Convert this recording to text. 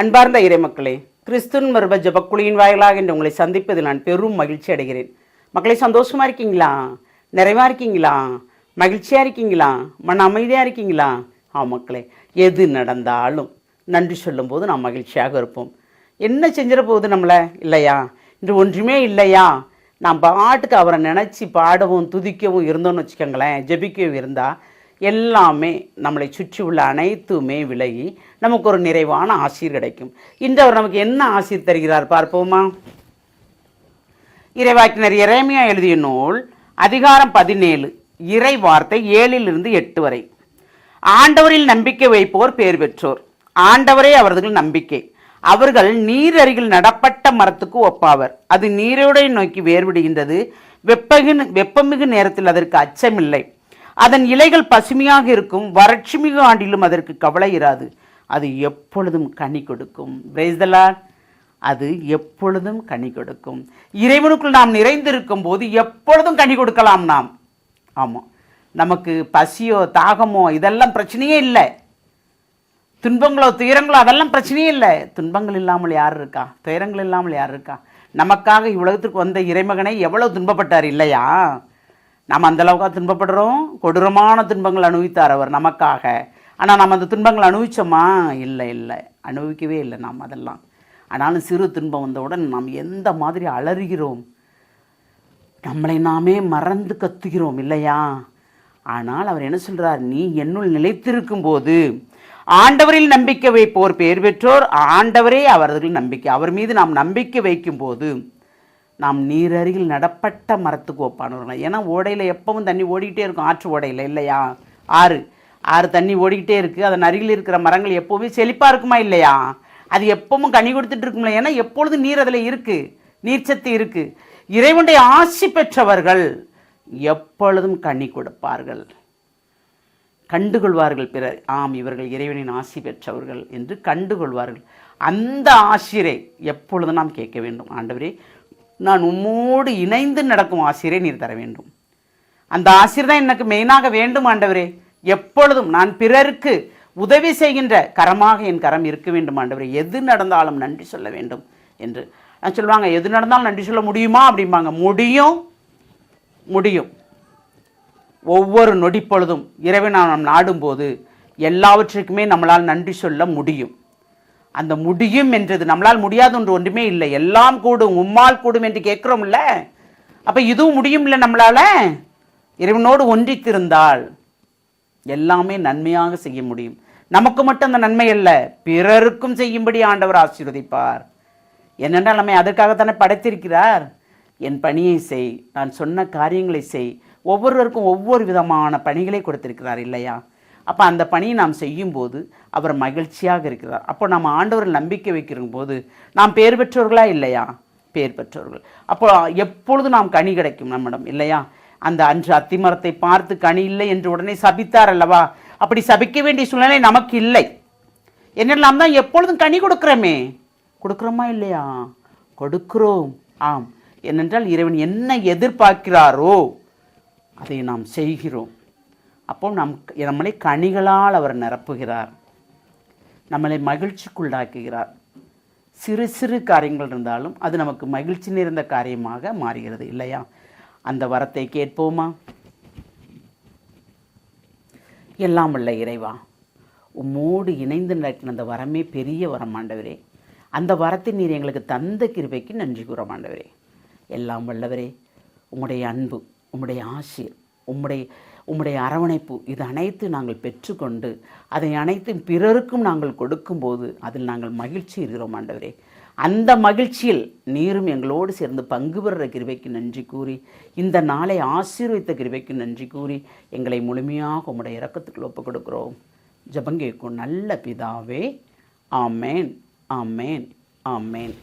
அன்பார்ந்த இறைமக்களே, கிறிஸ்துவின் மறுப ஜபக்குழியின் வாயிலாக இன்று உங்களை சந்திப்பதில் நான் பெரும் மகிழ்ச்சி அடைகிறேன். மக்களை, சந்தோஷமா இருக்கீங்களா? நிறைவா இருக்கீங்களா? மகிழ்ச்சியா இருக்கீங்களா? மன அமைதியா இருக்கீங்களா? மக்களே, எது நடந்தாலும் நன்றி சொல்லும் போது நாம் மகிழ்ச்சியாக இருப்போம். என்ன செஞ்சிட போகுது நம்மளை இல்லையா? இன்று ஒன்றுமே இல்லையா? நாம் பாட்டுக்கு அவரை நினச்சி பாடவும் துதிக்கவும் இருந்தோம்னு வச்சுக்கோங்களேன், ஜெபிக்கவும் இருந்தால் எல்லாமே நம்மளை சுற்றி உள்ள அனைத்துமே விலகி நமக்கு ஒரு நிறைவான ஆசீர் கிடைக்கும். இன்று அவர் நமக்கு என்ன ஆசீர் தருகிறார் பார்ப்போமா? இறைவாக்கினர் எரேமியா எழுதிய நூல் அதிகாரம் 17 இறை வார்த்தை 7-8 வரை. ஆண்டவரில் நம்பிக்கை வைப்போர் பேர் பெற்றோர். ஆண்டவரே அவர்கள் நம்பிக்கை. அவர்கள் நீர் அருகில் நடப்பட்ட மரத்துக்கு ஒப்பாவர். அது நீரோடை நோக்கி வேர்விடுகின்றது. வெப்பமிகு நேரத்தில் அதற்கு அச்சமில்லை. அதன் இலைகள் பசுமையாக இருக்கும். வறட்சி மிகு ஆண்டிலும் அதற்கு கவலை இராது. அது எப்பொழுதும் கனி கொடுக்கும். Praise the Lord. அது எப்பொழுதும் கனி கொடுக்கும். இறைவனுக்குள் நாம் நிறைந்திருக்கும் போது எப்பொழுதும் கனி கொடுக்கலாம் நாம். ஆமாம், நமக்கு பசியோ தாகமோ இதெல்லாம் பிரச்சனையே இல்லை. துன்பங்களோ துயரங்களோ அதெல்லாம் பிரச்சனையே இல்லை. துன்பங்கள் இல்லாமல் யார் இருக்கா? துயரங்கள் இல்லாமல் யார் இருக்கா? நமக்காக இவ்வுலகத்திற்கு வந்த இறைமகனை எவ்வளோ துன்பப்பட்டார் இல்லையா? நாம் அந்தளவுக்காக துன்பப்படுறோம். கொடூரமான துன்பங்கள் அனுபவித்தார் அவர் நமக்காக. ஆனால் நாம் அந்த துன்பங்கள் அனுபவித்தோமா? இல்லை, அனுபவிக்கவே இல்லை நாம் அதெல்லாம். ஆனாலும் சிறு துன்பம் வந்தவுடன் நாம் எந்த மாதிரி அலறுகிறோம், நம்மளை நாமே மறந்து கத்துகிறோம் இல்லையா? ஆனால் அவர் என்ன சொல்கிறார்? நீ என்னுள் நிலைத்திருக்கும் போது ஆண்டவரில் நம்பிக்கை வைப்போர் பேர் பெற்றோர். ஆண்டவரே அவர்கள் நம்பிக்கை. அவர் மீது நாம் நம்பிக்கை வைக்கும் போது நாம் நீர் அருகில் நடப்பட்ட மரத்துக்கு ஒப்பானவர்கள். ஏன்னா ஓடையில் எப்பவும் தண்ணி ஓடிக்கிட்டே இருக்கும். ஆற்று ஓடையில் இல்லையா? ஆறு தண்ணி ஓடிக்கிட்டே இருக்குது. அதன் அருகில் இருக்கிற மரங்கள் எப்போவுமே செழிப்பாக இருக்குமா இல்லையா? அது எப்பவும் கனி கொடுத்துட்டு இருக்கும்ல. ஏன்னா எப்பொழுதும் நீர் அதில் இருக்குது, நீர்ச்சத்து இருக்குது. இறைவனுடைய ஆசி பெற்றவர்கள் எப்பொழுதும் கனி கொடுப்பார்கள், கண்டுகொள்வார்கள் பிறர். இவர்கள் இறைவனின் ஆசி பெற்றவர்கள் என்று கண்டுகொள்வார்கள். அந்த ஆசிரை எப்பொழுதும் நாம் கேட்க வேண்டும். ஆண்டவரே, நான் உம்மோடு இணைந்து நடக்கும் ஆசிரை நீர் தர வேண்டும். அந்த ஆசிர் தான் எனக்கு மெயினாக வேண்டும் ஆண்டவரே. எப்பொழுதும் நான் பிறருக்கு உதவி செய்கின்ற கரமாக என் கரம் இருக்க வேண்டும் ஆண்டவரே. எது நடந்தாலும் நன்றி சொல்ல வேண்டும் என்று நான் சொல்லுவாங்க. எது நடந்தாலும் நன்றி சொல்ல முடியுமா அப்படிம்பாங்க. முடியும். ஒவ்வொரு நொடி பொழுதும் இறைவனை நாம் நாடும்போது எல்லாவற்றுக்குமே நம்மளால் நன்றி சொல்ல முடியும். அந்த முடியும் என்றது நம்மளால் முடியாது ஒன்று ஒன்றுமே இல்லை. எல்லாம் கூடும், உம்மால் கூடும் என்று கேட்குறோம்ல. அப்போ இதுவும் முடியும் இல்லை நம்மளால். இறைவனோடு ஒன்றித்திருந்தால் எல்லாமே நன்மையாக செய்ய முடியும். நமக்கு மட்டும் அந்த நன்மை அல்ல, பிறருக்கும் செய்யும்படி ஆண்டவர் ஆசீர்வதிப்பார். என்னென்றால் நம்மை அதற்காகத்தானே படைத்திருக்கிறார். என் பணியை செய், நான் சொன்ன காரியங்களை செய். ஒவ்வொருவருக்கும் ஒவ்வொரு விதமான பணிகளை கொடுத்திருக்கிறார் இல்லையா? அப்போ அந்த பணியை நாம் செய்யும்போது அவர் மகிழ்ச்சியாக இருக்கிறார். அப்போ நம்ம ஆண்டவரில் நம்பிக்கை வைக்கிற போது நாம் பேர் பெற்றவர்களா இல்லையா? பேர் பெற்றவர்கள். அப்போ எப்பொழுதும் நாம் கனி கிடைக்கும் நம்மிடம் இல்லையா? அந்த அன்று அத்திமரத்தை பார்த்து கனி இல்லை என்று உடனே சபித்தார் அல்லவா? அப்படி சபிக்க வேண்டிய சூழ்நிலை நமக்கு இல்லை. என்னெல்லாம் தான் எப்பொழுதும் கனி கொடுக்குறோமா இல்லையா? கொடுக்கிறோம். ஏனென்றால் இறைவன் என்ன எதிர்பார்க்கிறாரோ அதை நாம் செய்கிறோம். அப்போ நம்மளை கனிகளால் அவர் நிரப்புகிறார், நம்மளை மகிழ்ச்சிக்குள்ளாக்குகிறார். சிறு சிறு காரியங்கள் இருந்தாலும் அது நமக்கு மகிழ்ச்சி நிறைந்த காரியமாக மாறுகிறது இல்லையா? அந்த வரத்தை கேட்போமா? எல்லாம் வல்ல இறைவா, உம்மோடு இணைந்து நடக்கிற அந்த வரமே பெரிய வரம் ஆண்டவரே. அந்த வரத்தை நீர் எங்களுக்கு தந்த கிருபைக்கு நன்றி கூறும் ஆண்டவரே. எல்லாம் வல்லவரே, உம்முடைய அன்பு, உம்முடைய ஆசீர், உம்முடைய அரவணைப்பு, இது அனைத்து நாங்கள் பெற்றுக்கொண்டு அதை அனைத்தும் பிறருக்கும் நாங்கள் கொடுக்கும்போது அதில் நாங்கள் மகிழ்ச்சி இருக்கிறோம் ஆண்டவரே. அந்த மகிழ்ச்சியில் நீரும் எங்களோடு சேர்ந்து பங்கு பெறுற கிருபைக்கு நன்றி கூறி, இந்த நாளை ஆசீர்வதித்த கிருபைக்கு நன்றி கூறி எங்களை முழுமையாக உம்முடைய இரக்கத்துக்கு ஒப்புக் கொடுக்கிறோம். ஜெபம் கேட்கும் நல்ல பிதாவே. ஆமேன், ஆமேன், ஆமேன்.